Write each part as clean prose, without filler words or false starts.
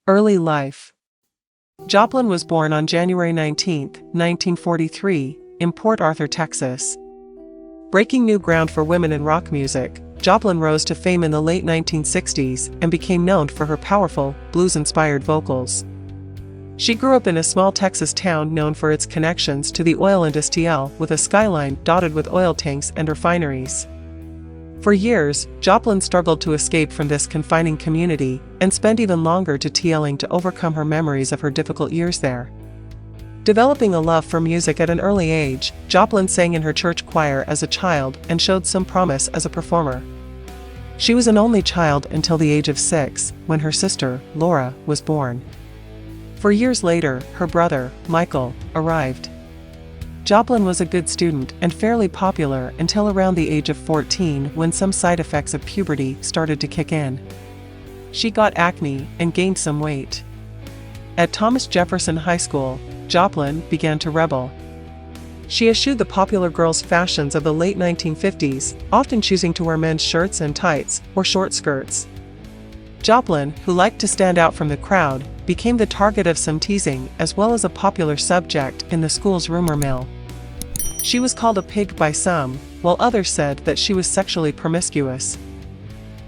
Early life. Joplin was born on January 19, 1943, in Port Arthur, Texas. Breaking new ground for women in rock music, Joplin rose to fame in the late 1960s and became known for her powerful, blues-inspired vocals. She grew up in a small Texas town known for its connections to the oil industry, with a skyline dotted with oil tanks and refineries. For years, Joplin struggled to escape from this confining community and spent even longer to overcome her memories of her difficult years there. Developing a love for music at an early age, Joplin sang in her church choir as a child and showed some promise as a performer. She was an only child until the age of 6, when her sister, Laura, was born. 4 years later, her brother, Michael, arrived. Joplin was a good student and fairly popular until around the age of 14, when some side effects of puberty started to kick in. She got acne and gained some weight. At Thomas Jefferson High School, Joplin began to rebel. She eschewed the popular girls' fashions of the late 1950s, often choosing to wear men's shirts and tights, or short skirts. Joplin, who liked to stand out from the crowd, became the target of some teasing as well as a popular subject in the school's rumor mill. She was called a pig by some, while others said that she was sexually promiscuous.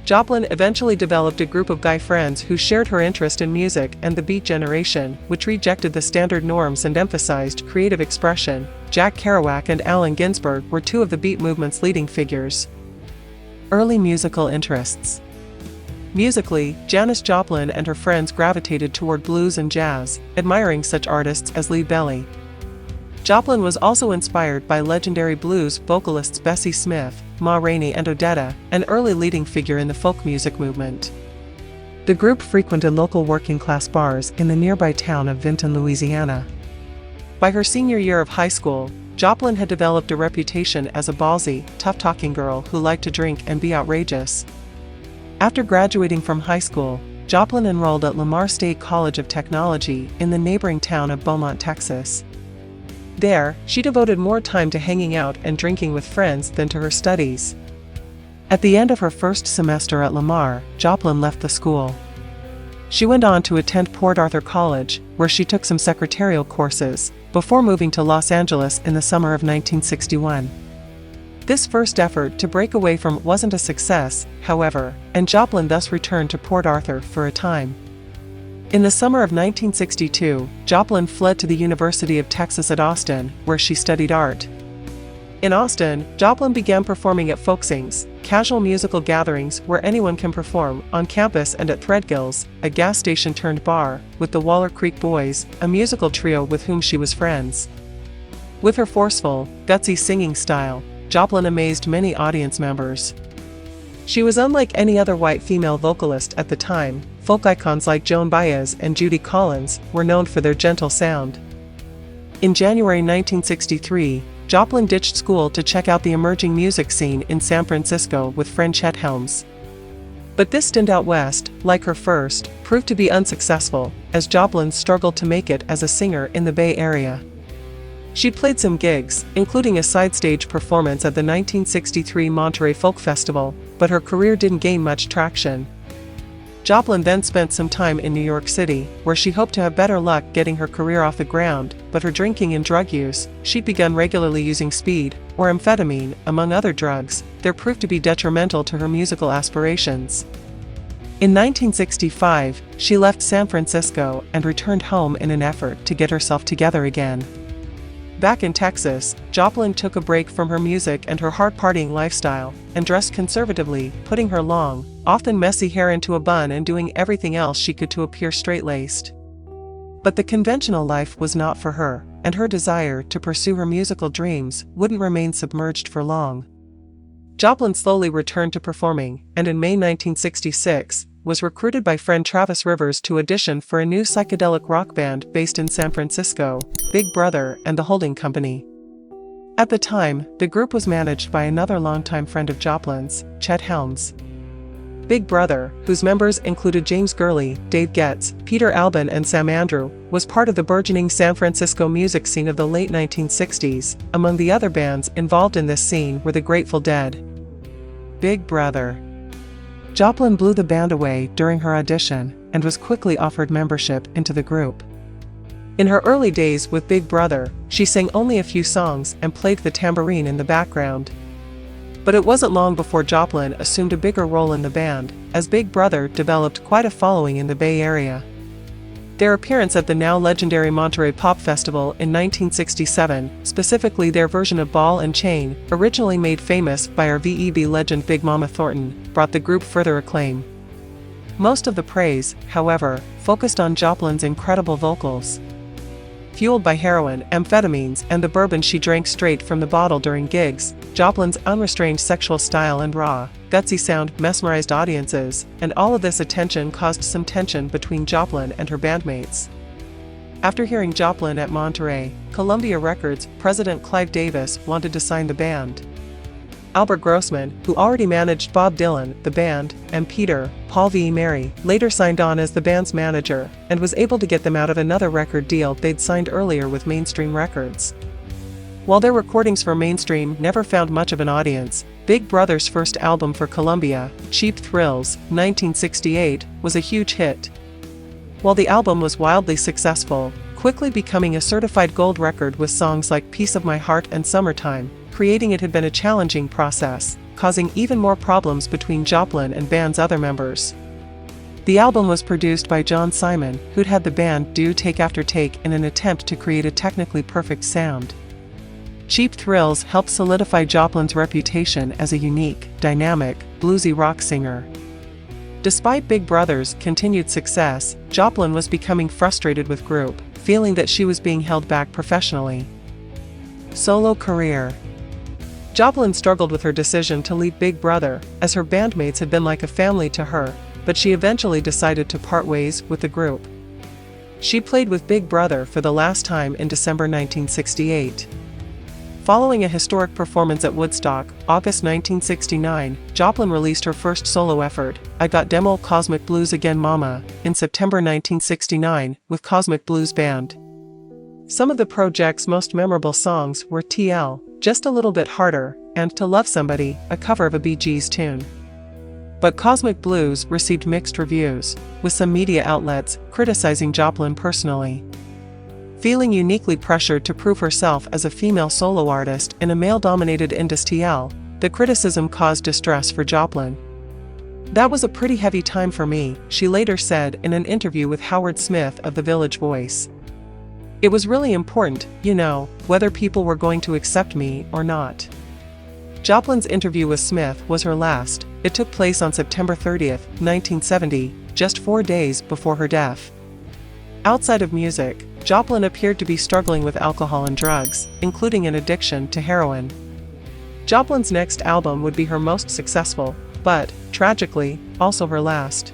Joplin eventually developed a group of guy friends who shared her interest in music and the Beat generation, which rejected the standard norms and emphasized creative expression. Jack Kerouac and Allen Ginsberg were two of the Beat movement's leading figures. Early musical interests. Musically, Janis Joplin and her friends gravitated toward blues and jazz, admiring such artists as Lead Belly. Joplin was also inspired by legendary blues vocalists Bessie Smith, Ma Rainey and Odetta, an early leading figure in the folk music movement. The group frequented local working-class bars in the nearby town of Vinton, Louisiana. By her senior year of high school, Joplin had developed a reputation as a ballsy, tough-talking girl who liked to drink and be outrageous. After graduating from high school, Joplin enrolled at Lamar State College of Technology in the neighboring town of Beaumont, Texas. There, she devoted more time to hanging out and drinking with friends than to her studies. At the end of her first semester at Lamar, Joplin left the school. She went on to attend Port Arthur College, where she took some secretarial courses, before moving to Los Angeles in the summer of 1961. This first effort to break away from wasn't a success, however, and Joplin thus returned to Port Arthur for a time. In the summer of 1962, Joplin fled to the University of Texas at Austin, where she studied art. In Austin, Joplin began performing at folksings, casual musical gatherings where anyone can perform, on campus and at Threadgill's, a gas station-turned-bar, with the Waller Creek Boys, a musical trio with whom she was friends. With her forceful, gutsy singing style, Joplin amazed many audience members. She was unlike any other white female vocalist at the time. Folk icons like Joan Baez and Judy Collins were known for their gentle sound. In January 1963, Joplin ditched school to check out the emerging music scene in San Francisco with friend Chet Helms. But this stint out west, like her first, proved to be unsuccessful, as Joplin struggled to make it as a singer in the Bay Area. She played some gigs, including a side-stage performance at the 1963 Monterey Folk Festival, but her career didn't gain much traction. Joplin then spent some time in New York City, where she hoped to have better luck getting her career off the ground, but her drinking and drug use, she'd begun regularly using speed, or amphetamine, among other drugs, there proved to be detrimental to her musical aspirations. In 1965, she left San Francisco and returned home in an effort to get herself together again. Back in Texas, Joplin took a break from her music and her hard-partying lifestyle, and dressed conservatively, putting her long, often messy hair into a bun and doing everything else she could to appear straight-laced. But the conventional life was not for her, and her desire to pursue her musical dreams wouldn't remain submerged for long. Joplin slowly returned to performing, and in May 1966, was recruited by friend Travis Rivers to audition for a new psychedelic rock band based in San Francisco, Big Brother and the Holding Company. At the time, the group was managed by another longtime friend of Joplin's, Chet Helms. Big Brother, whose members included James Gurley, Dave Getz, Peter Albin and Sam Andrew, was part of the burgeoning San Francisco music scene of the late 1960s. Among the other bands involved in this scene were the Grateful Dead. Big Brother. Joplin blew the band away during her audition, and was quickly offered membership into the group. In her early days with Big Brother, she sang only a few songs and played the tambourine in the background. But it wasn't long before Joplin assumed a bigger role in the band, as Big Brother developed quite a following in the Bay Area. Their appearance at the now legendary Monterey Pop Festival in 1967, specifically their version of Ball and Chain, originally made famous by our VEB legend Big Mama Thornton, brought the group further acclaim. Most of the praise, however, focused on Joplin's incredible vocals. Fueled by heroin, amphetamines, and the bourbon she drank straight from the bottle during gigs, Joplin's unrestrained sexual style and raw, gutsy sound mesmerized audiences, and all of this attention caused some tension between Joplin and her bandmates. After hearing Joplin at Monterey, Columbia Records president Clive Davis wanted to sign the band. Albert Grossman, who already managed Bob Dylan, the band, and Peter, Paul V. Mary, later signed on as the band's manager, and was able to get them out of another record deal they'd signed earlier with Mainstream Records. While their recordings for Mainstream never found much of an audience, Big Brother's first album for Columbia, Cheap Thrills, 1968, was a huge hit. While the album was wildly successful, quickly becoming a certified gold record with songs like Piece of My Heart and Summertime, creating it had been a challenging process, causing even more problems between Joplin and band's other members. The album was produced by John Simon, who'd had the band do take after take in an attempt to create a technically perfect sound. Cheap Thrills helped solidify Joplin's reputation as a unique, dynamic, bluesy rock singer. Despite Big Brother's continued success, Joplin was becoming frustrated with group, feeling that she was being held back professionally. Solo career. Joplin struggled with her decision to leave Big Brother, as her bandmates had been like a family to her, but she eventually decided to part ways with the group. She played with Big Brother for the last time in December 1968. Following a historic performance at Woodstock, August 1969, Joplin released her first solo effort, I Got Dem Ol' Cosmic Blues Again Mama, in September 1969, with Cosmic Blues Band. Some of the project's most memorable songs were TL, Just a Little Bit Harder, and To Love Somebody, a cover of a Bee Gees tune. But Cosmic Blues received mixed reviews, with some media outlets criticizing Joplin personally. Feeling uniquely pressured to prove herself as a female solo artist in a male-dominated industry, the criticism caused distress for Joplin. That was a pretty heavy time for me, she later said in an interview with Howard Smith of The Village Voice. It was really important, whether people were going to accept me or not. Joplin's interview with Smith was her last. It took place on September 30, 1970, just 4 days before her death. Outside of music, Joplin appeared to be struggling with alcohol and drugs, including an addiction to heroin. Joplin's next album would be her most successful, but, tragically, also her last.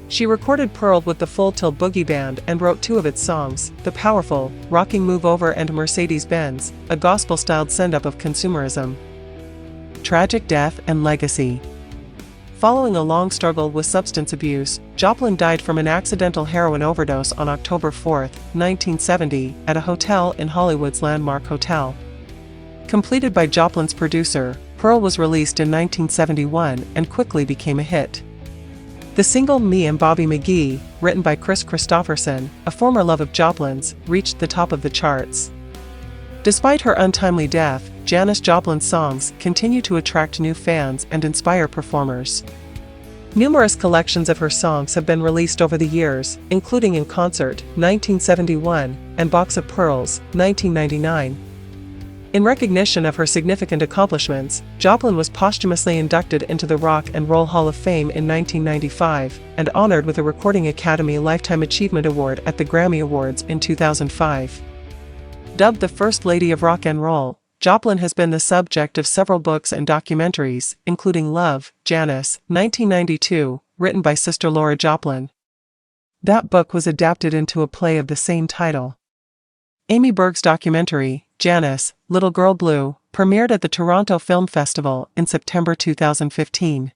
She recorded Pearl with the Full Tilt Boogie Band and wrote 2 of its songs, The Powerful, Rocking Move Over and Mercedes-Benz, a gospel-styled send-up of consumerism. Tragic death and legacy. Following a long struggle with substance abuse, Joplin died from an accidental heroin overdose on October 4, 1970, at a hotel in Hollywood's Landmark Hotel. Completed by Joplin's producer, Pearl was released in 1971 and quickly became a hit. The single Me and Bobby McGee, written by Chris Christopherson, a former love of Joplin's, reached the top of the charts. Despite her untimely death, Janis Joplin's songs continue to attract new fans and inspire performers. Numerous collections of her songs have been released over the years, including In Concert, 1971, and Box of Pearls, 1999. In recognition of her significant accomplishments, Joplin was posthumously inducted into the Rock and Roll Hall of Fame in 1995, and honored with a Recording Academy Lifetime Achievement Award at the Grammy Awards in 2005. Dubbed the First Lady of Rock and Roll, Joplin has been the subject of several books and documentaries, including Love, Janis, 1992, written by Sister Laura Joplin. That book was adapted into a play of the same title. Amy Berg's documentary, Janis, Little Girl Blue, premiered at the Toronto Film Festival in September 2015.